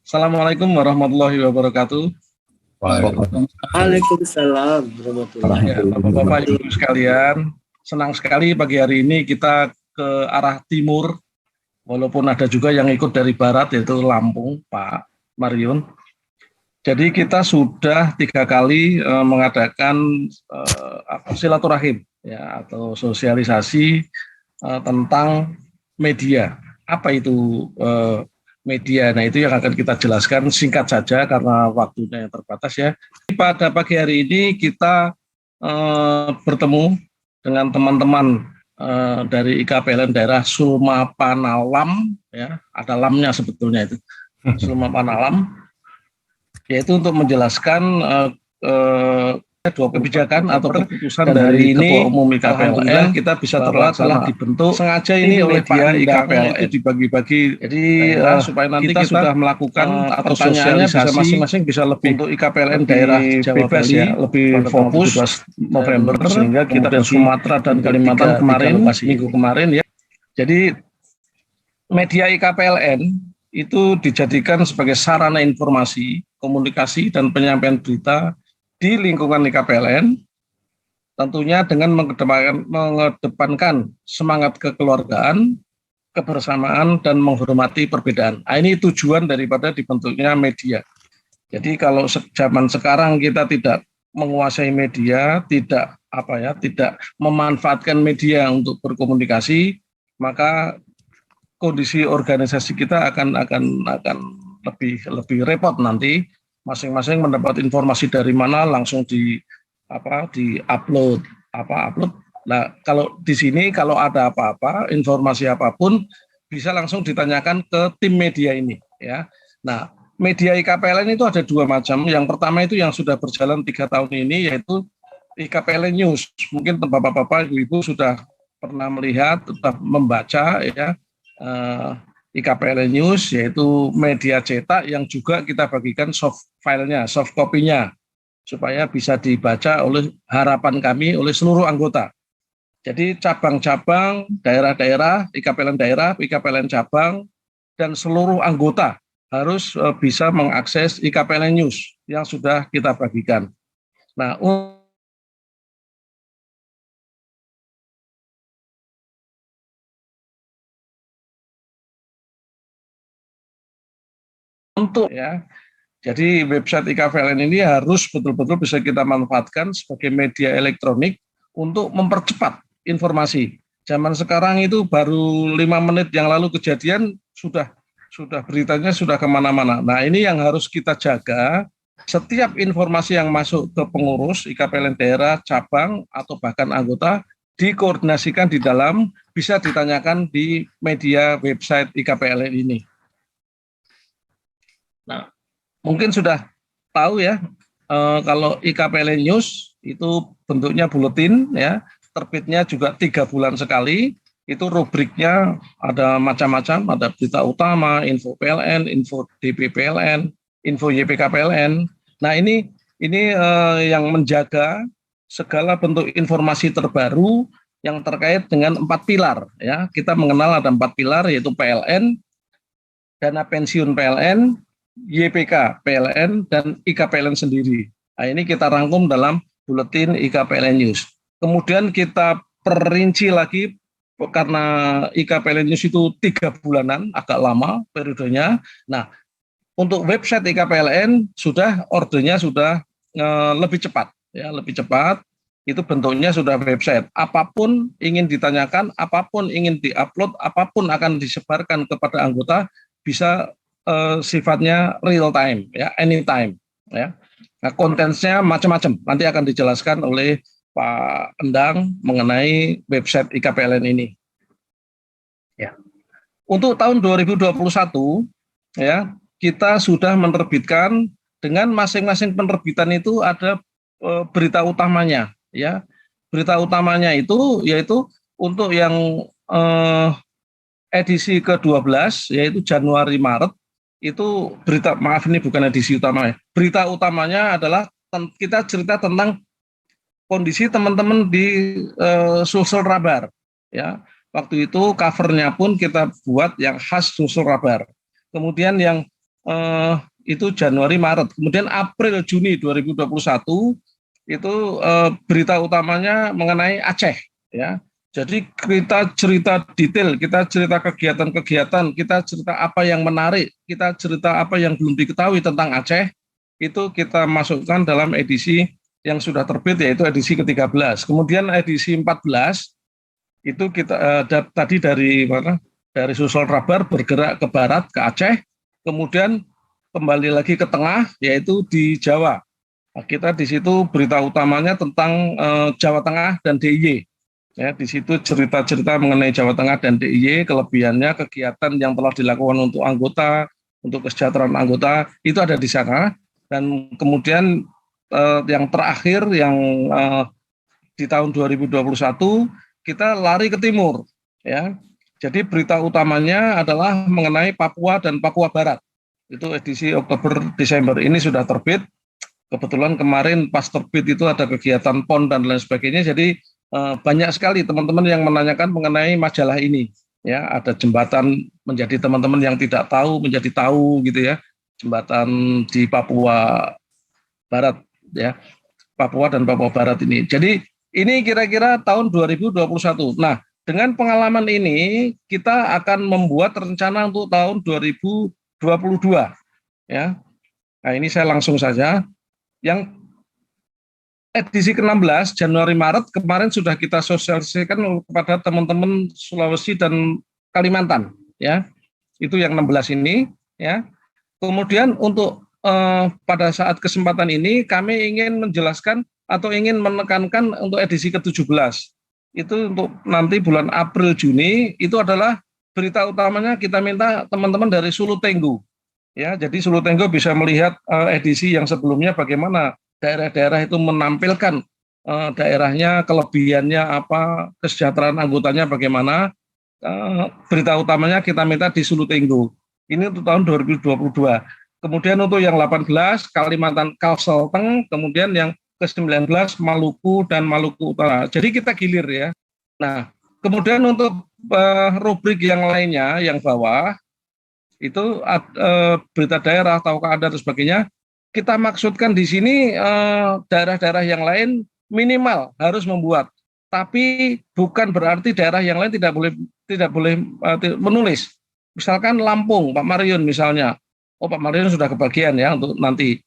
Assalamualaikum warahmatullahi wabarakatuh. Waalaikumsalam warahmatullahi Ya, Bapak Ibu sekalian, senang sekali pagi hari ini kita ke arah timur, walaupun ada juga yang ikut dari barat, yaitu Lampung, Pak Mariun. Jadi kita sudah 3 kali mengadakan silaturahim, ya, atau sosialisasi tentang media. Apa itu media? Nah, itu yang akan kita jelaskan singkat saja karena waktunya yang terbatas ya. Pada pagi hari ini kita bertemu dengan teman-teman dari IKPLN daerah Sulmapanalam, ya, ada lamnya sebetulnya itu, Sulmapanalam, yaitu untuk menjelaskan dua kebijakan atau keputusan dari Ketua Umum IKPLN. Kita bisa telah dibentuk sengaja ini oleh media IKPLN itu dibagi-bagi, jadi supaya nanti kita sudah melakukan atau sosialisasi masing-masing bisa lebih untuk IKPLN daerah Jawa Bali ya, lebih fokus November, sehingga kita dan Sumatera dan Kalimantan kemarin minggu kemarin ya. Jadi media IKPLN itu dijadikan sebagai sarana informasi, komunikasi, dan penyampaian berita di lingkungan IKPLN, tentunya dengan mengedepankan semangat kekeluargaan, kebersamaan, dan menghormati perbedaan. Nah, ini tujuan daripada dibentuknya media. Jadi kalau zaman sekarang kita tidak menguasai media, tidak memanfaatkan media untuk berkomunikasi, maka kondisi organisasi kita akan lebih repot nanti. Masing-masing mendapat informasi dari mana langsung upload. Nah, kalau di sini kalau ada apa-apa, informasi apapun bisa langsung ditanyakan ke tim media ini ya. Nah, media IKPLN itu ada 2 macam. Yang pertama itu yang sudah berjalan 3 tahun ini, yaitu IKPLN News. Mungkin Bapak-bapak, Ibu-ibu sudah pernah melihat, sudah membaca ya, IKPLN News, yaitu media cetak yang juga kita bagikan soft filenya, soft copy-nya, supaya bisa dibaca oleh harapan kami oleh seluruh anggota. Jadi cabang-cabang, daerah-daerah, IKPLN daerah, IKPLN cabang, dan seluruh anggota harus bisa mengakses IKPLN News yang sudah kita bagikan. Nah, untuk ya, jadi website IKPLN ini harus betul-betul bisa kita manfaatkan sebagai media elektronik untuk mempercepat informasi. Zaman sekarang itu baru 5 menit yang lalu kejadian sudah beritanya sudah kemana-mana. Nah, ini yang harus kita jaga. Setiap informasi yang masuk ke pengurus IKPLN daerah, cabang, atau bahkan anggota dikoordinasikan di dalam, bisa ditanyakan di media website IKPLN ini. Nah, mungkin sudah tahu ya, kalau IKPLN News itu bentuknya buletin ya, terbitnya juga 3 bulan sekali. Itu rubriknya ada macam-macam, ada berita utama, info PLN, info DP PLN, info YPK PLN. Nah, ini yang menjaga segala bentuk informasi terbaru yang terkait dengan 4 pilar ya. Kita mengenal ada 4 pilar, yaitu PLN, dana pensiun PLN, YPK PLN, dan IKPLN sendiri. Nah, ini kita rangkum dalam buletin IKPLN News. Kemudian kita perinci lagi, karena IKPLN News itu 3 bulanan, agak lama periodenya. Nah, untuk website IKPLN ordernya sudah lebih cepat, ya, lebih cepat. Itu bentuknya sudah website. Apapun ingin ditanyakan, apapun ingin diupload, apapun akan disebarkan kepada anggota, bisa sifatnya real time ya, anytime ya. Nah, kontennya macam-macam, nanti akan dijelaskan oleh Pak Endang mengenai website IKPLN ini ya. Untuk tahun 2021 ya, kita sudah menerbitkan, dengan masing-masing penerbitan itu ada berita utamanya ya. Berita utamanya itu yaitu untuk yang edisi ke-12 yaitu Januari Maret, itu berita, maaf ini bukan edisi utama ya. Berita utamanya adalah kita cerita tentang kondisi teman-teman di Sulsel Rabar ya. Waktu itu covernya pun kita buat yang khas Sulsel Rabar. Kemudian yang itu Januari Maret. Kemudian April Juni 2021 itu berita utamanya mengenai Aceh, ya. Jadi kita cerita detail, kita cerita kegiatan-kegiatan, kita cerita apa yang menarik, kita cerita apa yang belum diketahui tentang Aceh, itu kita masukkan dalam edisi yang sudah terbit, yaitu edisi ke-13. Kemudian edisi 14 itu kita tadi dari mana? Dari Sulsel Trabar bergerak ke barat ke Aceh, kemudian kembali lagi ke tengah, yaitu di Jawa. Nah, kita di situ berita utamanya tentang Jawa Tengah dan DIY. Ya, di situ cerita-cerita mengenai Jawa Tengah dan DIY, kelebihannya, kegiatan yang telah dilakukan untuk anggota, untuk kesejahteraan anggota, itu ada di sana. Dan kemudian yang terakhir yang di tahun 2021 kita lari ke timur, ya. Jadi berita utamanya adalah mengenai Papua dan Papua Barat. Itu edisi Oktober Desember ini sudah terbit. Kebetulan kemarin pas terbit itu ada kegiatan PON dan lain sebagainya. Jadi banyak sekali teman-teman yang menanyakan mengenai majalah ini, ya. Ada jembatan menjadi teman-teman yang tidak tahu menjadi tahu gitu, ya, jembatan di Papua Barat, ya, Papua dan Papua Barat ini. Jadi ini kira-kira tahun 2021. Nah, dengan pengalaman ini kita akan membuat rencana untuk tahun 2022, ya. Nah, ini saya langsung saja. Yang edisi ke-16 Januari Maret kemarin sudah kita sosialisasikan kepada teman-teman Sulawesi dan Kalimantan, ya. Itu yang 16 ini, ya. Kemudian untuk pada saat kesempatan ini kami ingin menjelaskan atau ingin menekankan untuk edisi ke-17. Itu untuk nanti bulan April Juni itu adalah berita utamanya kita minta teman-teman dari Sulu Tenggu. Ya, jadi Sulu Tenggu bisa melihat edisi yang sebelumnya bagaimana daerah-daerah itu menampilkan daerahnya, kelebihannya apa, kesejahteraan anggotanya bagaimana. Berita utamanya kita minta di Sulu Tenggu. Ini untuk tahun 2022. Kemudian untuk yang 18 Kalimantan Kalselteng, kemudian yang ke-19 Maluku dan Maluku Utara. Jadi kita gilir, ya. Nah, kemudian untuk rubrik yang lainnya yang bawah itu berita daerah, tahukah Anda dan sebagainya. Kita maksudkan di sini daerah-daerah yang lain minimal harus membuat, tapi bukan berarti daerah yang lain tidak boleh menulis. Misalkan Lampung, Pak Marion misalnya. Oh, Pak Marion sudah kebagian, ya, untuk nanti.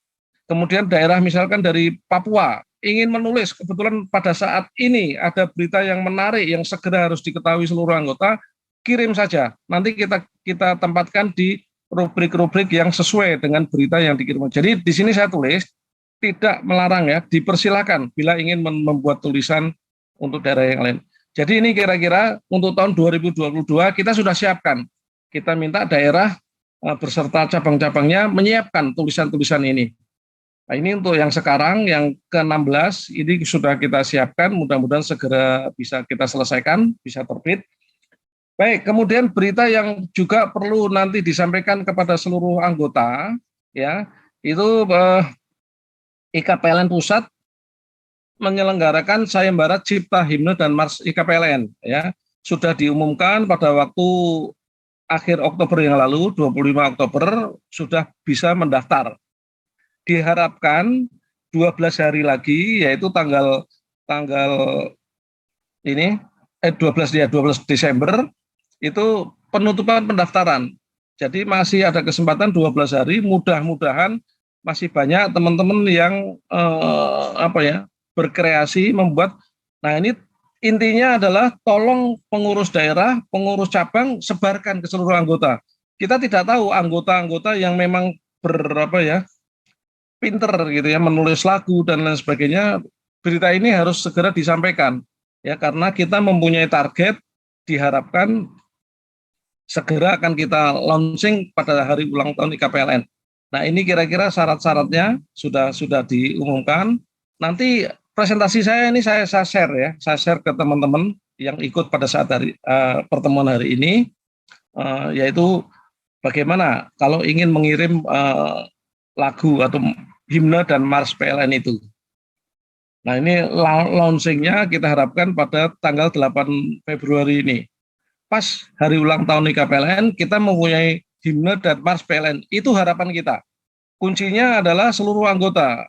Kemudian daerah misalkan dari Papua ingin menulis, kebetulan pada saat ini ada berita yang menarik yang segera harus diketahui seluruh anggota, kirim saja. Nanti kita tempatkan di rubrik-rubrik yang sesuai dengan berita yang dikirim. Jadi di sini saya tulis tidak melarang, ya, dipersilakan bila ingin membuat tulisan untuk daerah yang lain. Jadi ini kira-kira untuk tahun 2022 kita sudah siapkan. Kita minta daerah beserta cabang-cabangnya menyiapkan tulisan-tulisan ini. Nah, ini untuk yang sekarang, yang ke-16 ini sudah kita siapkan, mudah-mudahan segera bisa kita selesaikan, bisa terbit. Baik, kemudian berita yang juga perlu nanti disampaikan kepada seluruh anggota, ya, itu IKPLN Pusat menyelenggarakan sayembara Cipta Himne dan Mars IKPLN, ya. Sudah diumumkan pada waktu akhir Oktober yang lalu, 25 Oktober, sudah bisa mendaftar. Diharapkan 12 hari lagi, yaitu tanggal ini 12 Desember itu penutupan pendaftaran. Jadi masih ada kesempatan 12 hari, mudah-mudahan masih banyak teman-teman yang berkreasi membuat. Nah, ini intinya adalah tolong pengurus daerah, pengurus cabang sebarkan ke seluruh anggota. Kita tidak tahu anggota-anggota yang memang pinter gitu, ya, menulis lagu dan lain sebagainya. Berita ini harus segera disampaikan, ya, karena kita mempunyai target, diharapkan segera akan kita launching pada hari ulang tahun IKPLN. Nah, ini kira-kira syarat-syaratnya sudah diumumkan. Nanti presentasi saya ini saya share, ya, saya share ke teman-teman yang ikut pada saat pertemuan hari ini, yaitu bagaimana kalau ingin mengirim lagu atau himne dan mars PLN itu. Nah, ini launchingnya kita harapkan pada tanggal 8 Februari ini. Pas hari ulang tahun IKPLN, kita mempunyai himne dan mars PLN. Itu harapan kita. Kuncinya adalah seluruh anggota.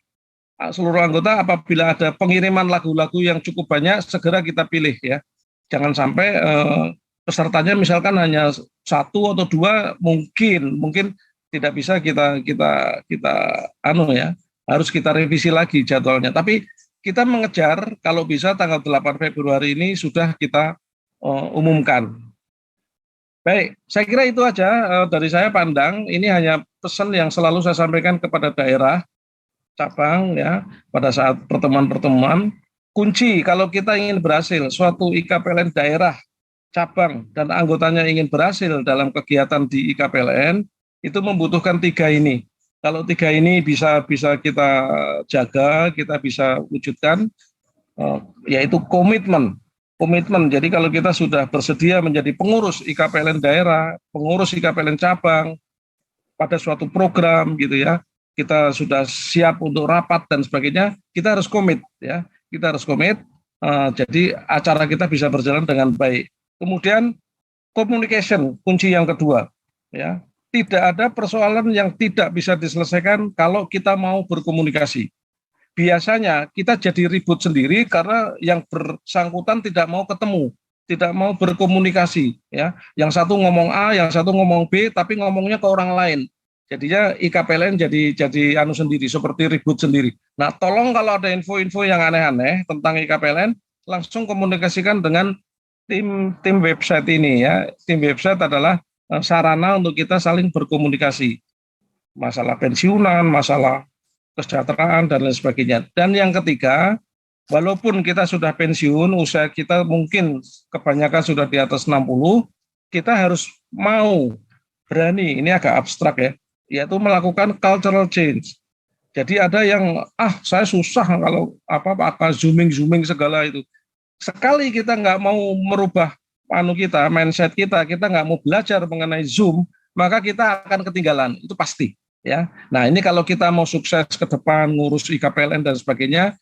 Seluruh anggota apabila ada pengiriman lagu-lagu yang cukup banyak, segera kita pilih ya. Jangan sampai pesertanya misalkan hanya 1 atau 2, mungkin tidak bisa kita harus kita revisi lagi jadwalnya. Tapi kita mengejar kalau bisa tanggal 8 Februari ini sudah kita umumkan. Baik, saya kira itu aja dari saya Pandang. Ini hanya pesan yang selalu saya sampaikan kepada daerah, cabang ya, pada saat pertemuan-pertemuan. Kunci kalau kita ingin berhasil, suatu IKPLN daerah, cabang, dan anggotanya ingin berhasil dalam kegiatan di IKPLN, itu membutuhkan 3 ini. Kalau 3 ini bisa kita jaga, kita bisa wujudkan, yaitu komitmen. Jadi kalau kita sudah bersedia menjadi pengurus IKPLN daerah, pengurus IKPLN cabang pada suatu program gitu ya, kita sudah siap untuk rapat dan sebagainya, kita harus komit ya, kita harus komit. Jadi acara kita bisa berjalan dengan baik. Kemudian communication, kunci yang kedua ya. Tidak ada persoalan yang tidak bisa diselesaikan kalau kita mau berkomunikasi. Biasanya kita jadi ribut sendiri karena yang bersangkutan tidak mau ketemu, tidak mau berkomunikasi. Ya, yang satu ngomong A, yang satu ngomong B, tapi ngomongnya ke orang lain. Jadinya IKPLN jadi anu sendiri, seperti ribut sendiri. Nah, tolong kalau ada info-info yang aneh-aneh tentang IKPLN, langsung komunikasikan dengan tim website ini ya. Tim website adalah sarana untuk kita saling berkomunikasi, masalah pensiunan, masalah kesejahteraan, dan lain sebagainya. Dan yang ketiga, walaupun kita sudah pensiun, usia kita mungkin kebanyakan sudah di atas 60, kita harus mau berani, ini agak abstrak ya, yaitu melakukan cultural change. Jadi ada yang, saya susah kalau apa zooming segala itu. Sekali kita nggak mau merubah mindset kita nggak mau belajar mengenai Zoom, maka kita akan ketinggalan, itu pasti ya. Nah, ini kalau kita mau sukses ke depan ngurus IKPLN dan sebagainya,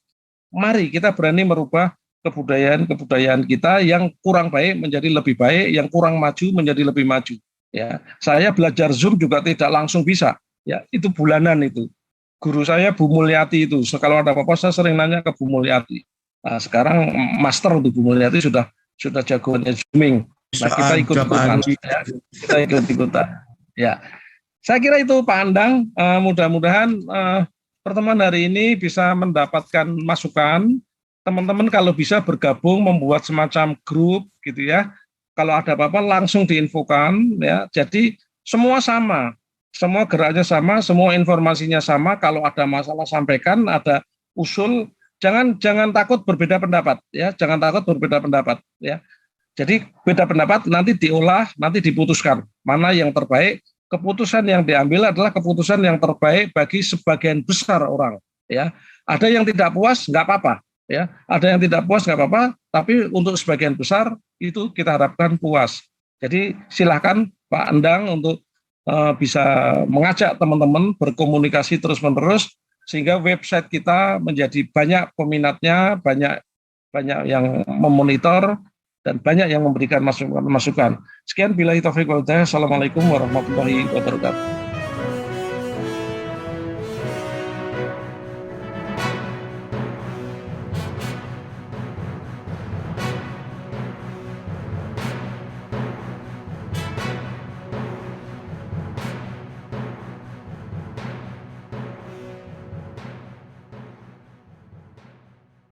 mari kita berani merubah kebudayaan kita yang kurang baik menjadi lebih baik, yang kurang maju menjadi lebih maju ya. Saya belajar Zoom juga tidak langsung bisa ya, itu bulanan itu. Guru saya Bu Mulyati itu, kalau ada apa-apa saya sering nanya ke Bu Mulyati. Nah, sekarang master untuk Bu Mulyati sudah jagoannya Zooming. Nah, kita ikut-ikutan ya. Kita ikut-ikutan. Ya. Saya kira itu Pak Andang, mudah-mudahan pertemuan hari ini bisa mendapatkan masukan. Teman-teman kalau bisa bergabung membuat semacam grup gitu ya. Kalau ada apa-apa langsung diinfokan ya. Jadi semua sama. Semua geraknya sama, semua informasinya sama. Kalau ada masalah sampaikan, ada usul, jangan takut berbeda pendapat ya, jangan takut berbeda pendapat ya. Jadi beda pendapat nanti diolah, nanti diputuskan mana yang terbaik. Keputusan yang diambil adalah keputusan yang terbaik bagi sebagian besar orang ya. Ada yang tidak puas nggak apa-apa ya, ada yang tidak puas nggak apa-apa, tapi untuk sebagian besar itu kita harapkan puas. Jadi silahkan Pak Endang untuk bisa mengajak teman-teman berkomunikasi terus-menerus sehingga website kita menjadi banyak peminatnya, banyak yang memonitor, dan banyak yang memberikan masukan. Sekian, billahi taufiq wal hidayah. Assalamualaikum warahmatullahi wabarakatuh.